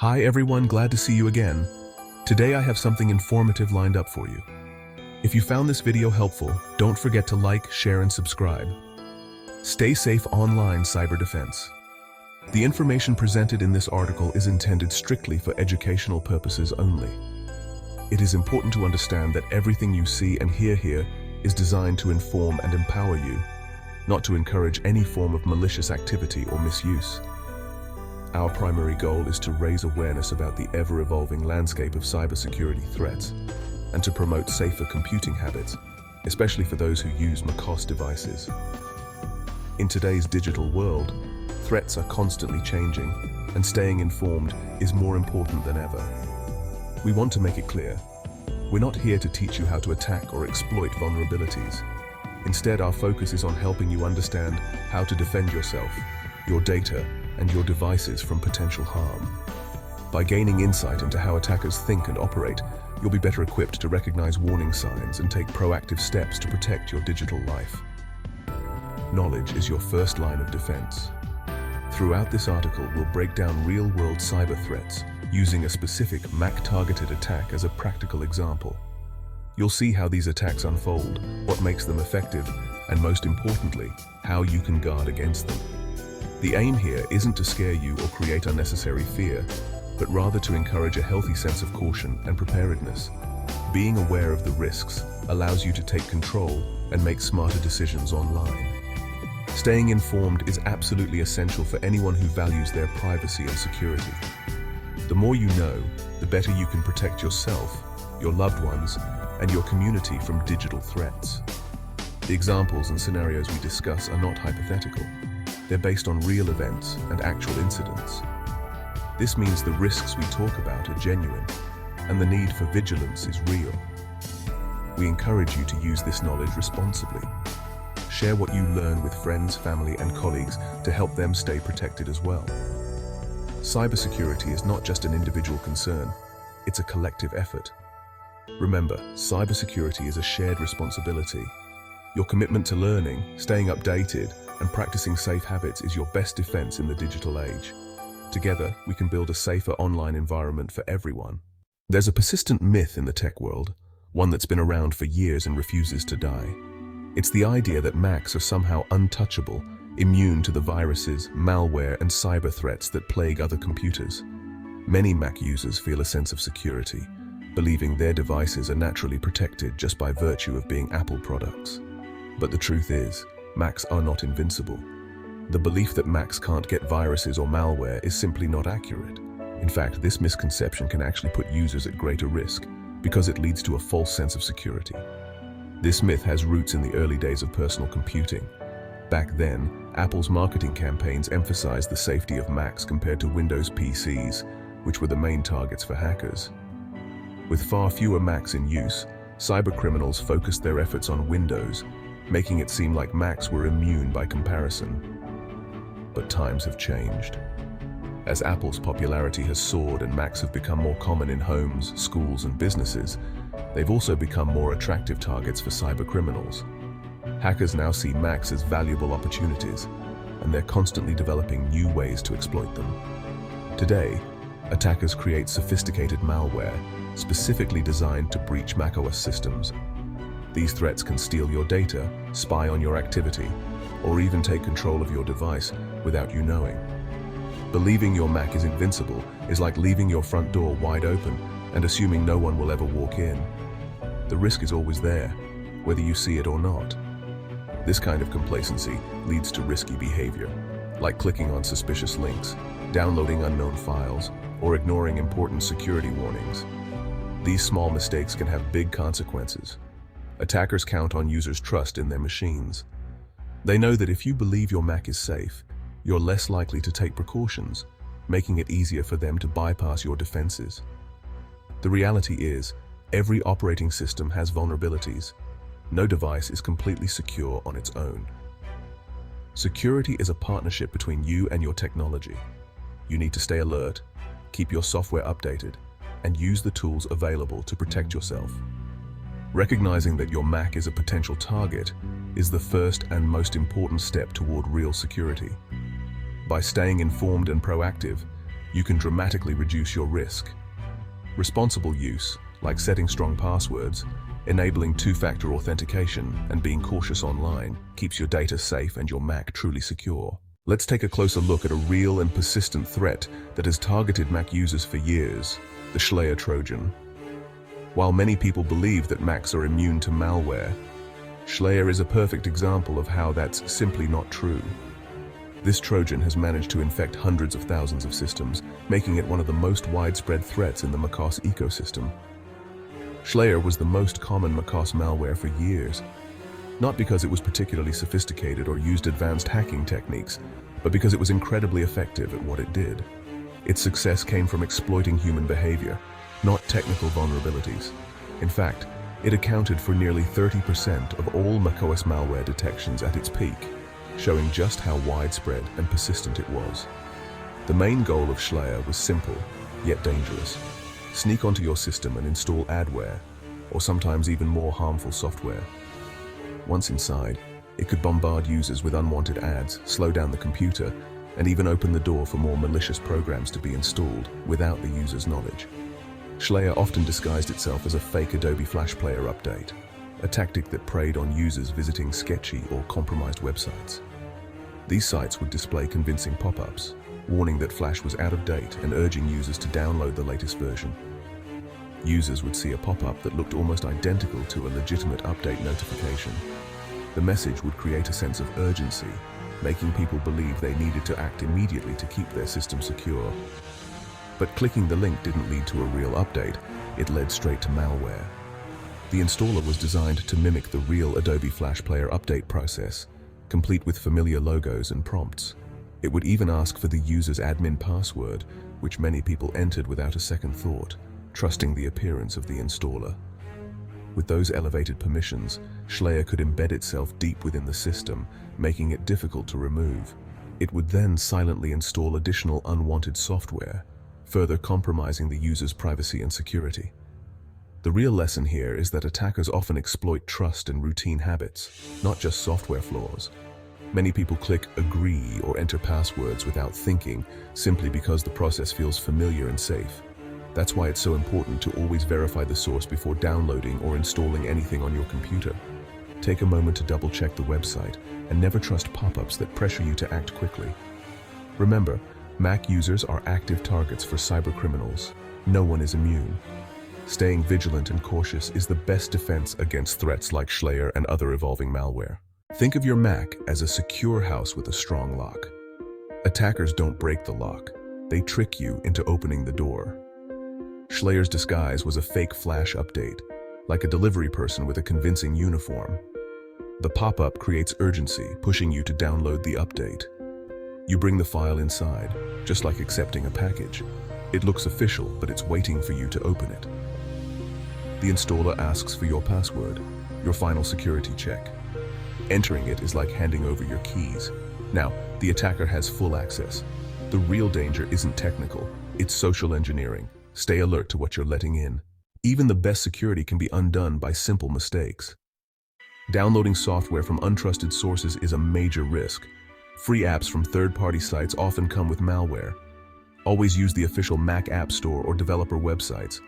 Hi everyone, glad to see you again. Today I have something informative lined up for you. If you found this video helpful, don't forget to like, share, and subscribe. Stay safe online cyber defense. The information presented in this article is intended strictly for educational purposes only. It is important to understand that everything you see and hear here is designed to inform and empower you, not to encourage any form of malicious activity or misuse. Our primary goal is to raise awareness about the ever-evolving landscape of cybersecurity threats and to promote safer computing habits, especially for those who use macOS devices. In today's digital world, threats are constantly changing, and staying informed is more important than ever. We want to make it clear, we're not here to teach you how to attack or exploit vulnerabilities. Instead, our focus is on helping you understand how to defend yourself, your data, and your devices from potential harm. By gaining insight into how attackers think and operate, you'll be better equipped to recognize warning signs and take proactive steps to protect your digital life. Knowledge is your first line of defense. Throughout this article, we'll break down real-world cyber threats using a specific Mac-targeted attack as a practical example. You'll see how these attacks unfold, what makes them effective, and most importantly, how you can guard against them. The aim here isn't to scare you or create unnecessary fear, but rather to encourage a healthy sense of caution and preparedness. Being aware of the risks allows you to take control and make smarter decisions online. Staying informed is absolutely essential for anyone who values their privacy and security. The more you know, the better you can protect yourself, your loved ones, and your community from digital threats. The examples and scenarios we discuss are not hypothetical. They're based on real events and actual incidents. This means the risks we talk about are genuine, and the need for vigilance is real. We encourage you to use this knowledge responsibly. Share what you learn with friends, family, and colleagues to help them stay protected as well. Cybersecurity is not just an individual concern, it's a collective effort. Remember, cybersecurity is a shared responsibility. Your commitment to learning, staying updated, and practicing safe habits is your best defense in the digital age. Together, we can build a safer online environment for everyone. There's a persistent myth in the tech world, one that's been around for years and refuses to die. It's the idea that Macs are somehow untouchable, immune to the viruses, malware, and cyber threats that plague other computers. Many Mac users feel a sense of security, believing their devices are naturally protected just by virtue of being Apple products. But the truth is, Macs are not invincible. The belief that Macs can't get viruses or malware is simply not accurate. In fact, this misconception can actually put users at greater risk because it leads to a false sense of security. This myth has roots in the early days of personal computing. Back then, Apple's marketing campaigns emphasized the safety of Macs compared to Windows PCs, which were the main targets for hackers. With far fewer Macs in use, cybercriminals focused their efforts on Windows, making it seem like Macs were immune by comparison. But times have changed. As Apple's popularity has soared and Macs have become more common in homes, schools, and businesses, they've also become more attractive targets for cybercriminals. Hackers now see Macs as valuable opportunities, and they're constantly developing new ways to exploit them. Today, attackers create sophisticated malware, specifically designed to breach macOS systems. These threats can steal your data, spy on your activity, or even take control of your device without you knowing. Believing your Mac is invincible is like leaving your front door wide open and assuming no one will ever walk in. The risk is always there, whether you see it or not. This kind of complacency leads to risky behavior, like clicking on suspicious links, downloading unknown files, or ignoring important security warnings. These small mistakes can have big consequences. Attackers count on users' trust in their machines. They know that if you believe your Mac is safe, you're less likely to take precautions, making it easier for them to bypass your defenses. The reality is, every operating system has vulnerabilities. No device is completely secure on its own. Security is a partnership between you and your technology. You need to stay alert, keep your software updated, and use the tools available to protect yourself. Recognizing that your Mac is a potential target is the first and most important step toward real security. By staying informed and proactive, you can dramatically reduce your risk. Responsible use, like setting strong passwords, enabling two-factor authentication, and being cautious online, keeps your data safe and your Mac truly secure. Let's take a closer look at a real and persistent threat that has targeted Mac users for years, the Shlayer Trojan. While many people believe that Macs are immune to malware, Shlayer is a perfect example of how that's simply not true. This Trojan has managed to infect hundreds of thousands of systems, making it one of the most widespread threats in the macOS ecosystem. Shlayer was the most common macOS malware for years, not because it was particularly sophisticated or used advanced hacking techniques, but because it was incredibly effective at what it did. Its success came from exploiting human behavior, not technical vulnerabilities. In fact, it accounted for nearly 30% of all macOS malware detections at its peak, showing just how widespread and persistent it was. The main goal of Shlayer was simple, yet dangerous. Sneak onto your system and install adware, or sometimes even more harmful software. Once inside, it could bombard users with unwanted ads, slow down the computer, and even open the door for more malicious programs to be installed without the user's knowledge. Shlayer often disguised itself as a fake Adobe Flash Player update, a tactic that preyed on users visiting sketchy or compromised websites. These sites would display convincing pop-ups, warning that Flash was out of date and urging users to download the latest version. Users would see a pop-up that looked almost identical to a legitimate update notification. The message would create a sense of urgency, making people believe they needed to act immediately to keep their system secure. But clicking the link didn't lead to a real update, it led straight to malware. The installer was designed to mimic the real Adobe Flash Player update process, complete with familiar logos and prompts. It would even ask for the user's admin password, which many people entered without a second thought, trusting the appearance of the installer. With those elevated permissions, Shlayer could embed itself deep within the system, making it difficult to remove. It would then silently install additional unwanted software, further compromising the user's privacy and security. The real lesson here is that attackers often exploit trust and routine habits, not just software flaws. Many people click agree or enter passwords without thinking, simply because the process feels familiar and safe. That's why it's so important to always verify the source before downloading or installing anything on your computer. Take a moment to double-check the website and never trust pop-ups that pressure you to act quickly. Remember, Mac users are active targets for cybercriminals. No one is immune. Staying vigilant and cautious is the best defense against threats like Shlayer and other evolving malware. Think of your Mac as a secure house with a strong lock. Attackers don't break the lock. They trick you into opening the door. Shlayer's disguise was a fake Flash update, like a delivery person with a convincing uniform. The pop-up creates urgency, pushing you to download the update. You bring the file inside, just like accepting a package. It looks official, but it's waiting for you to open it. The installer asks for your password, your final security check. Entering it is like handing over your keys. Now, the attacker has full access. The real danger isn't technical, it's social engineering. Stay alert to what you're letting in. Even the best security can be undone by simple mistakes. Downloading software from untrusted sources is a major risk. Free apps from third-party sites often come with malware. Always use the official Mac App Store or developer websites.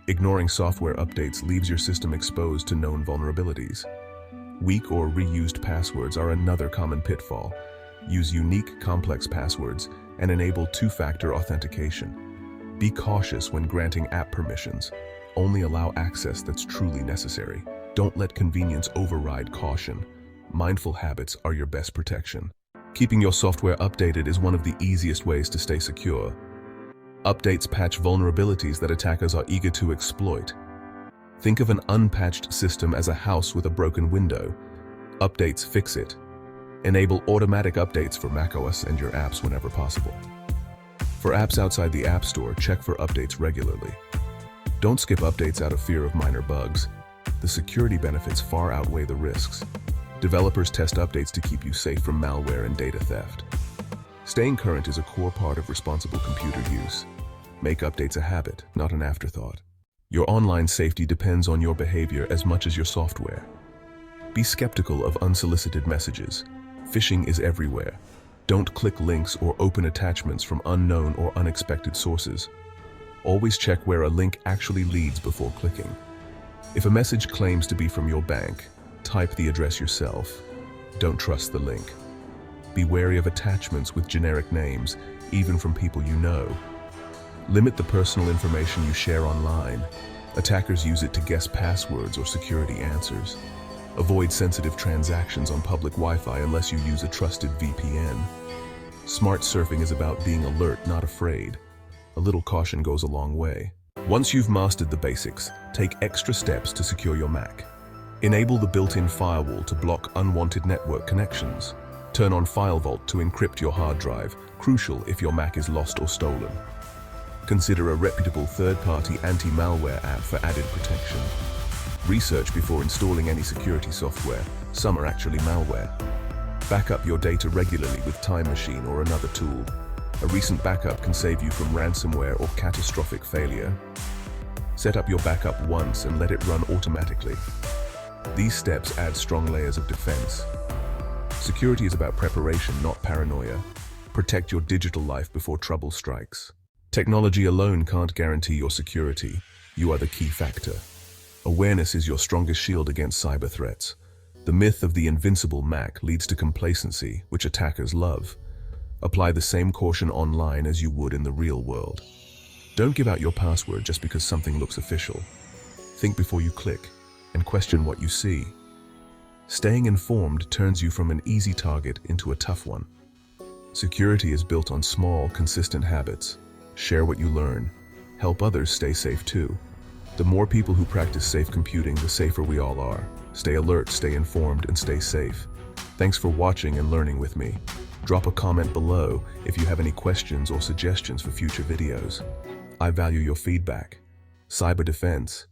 Ignoring software updates leaves your system exposed to known vulnerabilities. Weak or reused passwords are another common pitfall. Use unique, complex passwords and enable two-factor authentication. Be cautious when granting app permissions. Only allow access that's truly necessary. Don't let convenience override caution. Mindful habits are your best protection. Keeping your software updated is one of the easiest ways to stay secure. Updates patch vulnerabilities that attackers are eager to exploit. Think of an unpatched system as a house with a broken window. Updates fix it. Enable automatic updates for macOS and your apps whenever possible. For apps outside the App Store, check for updates regularly. Don't skip updates out of fear of minor bugs. The security benefits far outweigh the risks. Developers test updates to keep you safe from malware and data theft. Staying current is a core part of responsible computer use. Make updates a habit, not an afterthought. Your online safety depends on your behavior as much as your software. Be skeptical of unsolicited messages. Phishing is everywhere. Don't click links or open attachments from unknown or unexpected sources. Always check where a link actually leads before clicking. If a message claims to be from your bank, type the address yourself. Don't trust the link. Be wary of attachments with generic names, even from people you know. Limit the personal information you share online. Attackers use it to guess passwords or security answers. Avoid sensitive transactions on public Wi-Fi unless you use a trusted VPN. Smart surfing is about being alert, not afraid. A little caution goes a long way. Once you've mastered the basics, take extra steps to secure your Mac. Enable the built-in firewall to block unwanted network connections. Turn on File Vault to encrypt your hard drive, crucial if your Mac is lost or stolen. Consider a reputable third-party anti-malware app for added protection. Research before installing any security software. Some are actually malware. Backup your data regularly with Time Machine or another tool. A recent backup can save you from ransomware or catastrophic failure. Set up your backup once and let it run automatically. These steps add strong layers of defense. Security is about preparation, not paranoia. Protect your digital life before trouble strikes. Technology alone can't guarantee your security. You are the key factor. Awareness is your strongest shield against cyber threats. The myth of the invincible Mac leads to complacency, which attackers love. Apply the same caution online as you would in the real world. Don't give out your password just because something looks official. Think before you click, and question what you see. Staying informed turns you from an easy target into a tough one. Security is built on small, consistent habits. Share what you learn. Help others stay safe too. The more people who practice safe computing, the safer we all are. Stay alert, stay informed, and stay safe. Thanks for watching and learning with me. Drop a comment below if you have any questions or suggestions for future videos. I value your feedback. Cyber defense,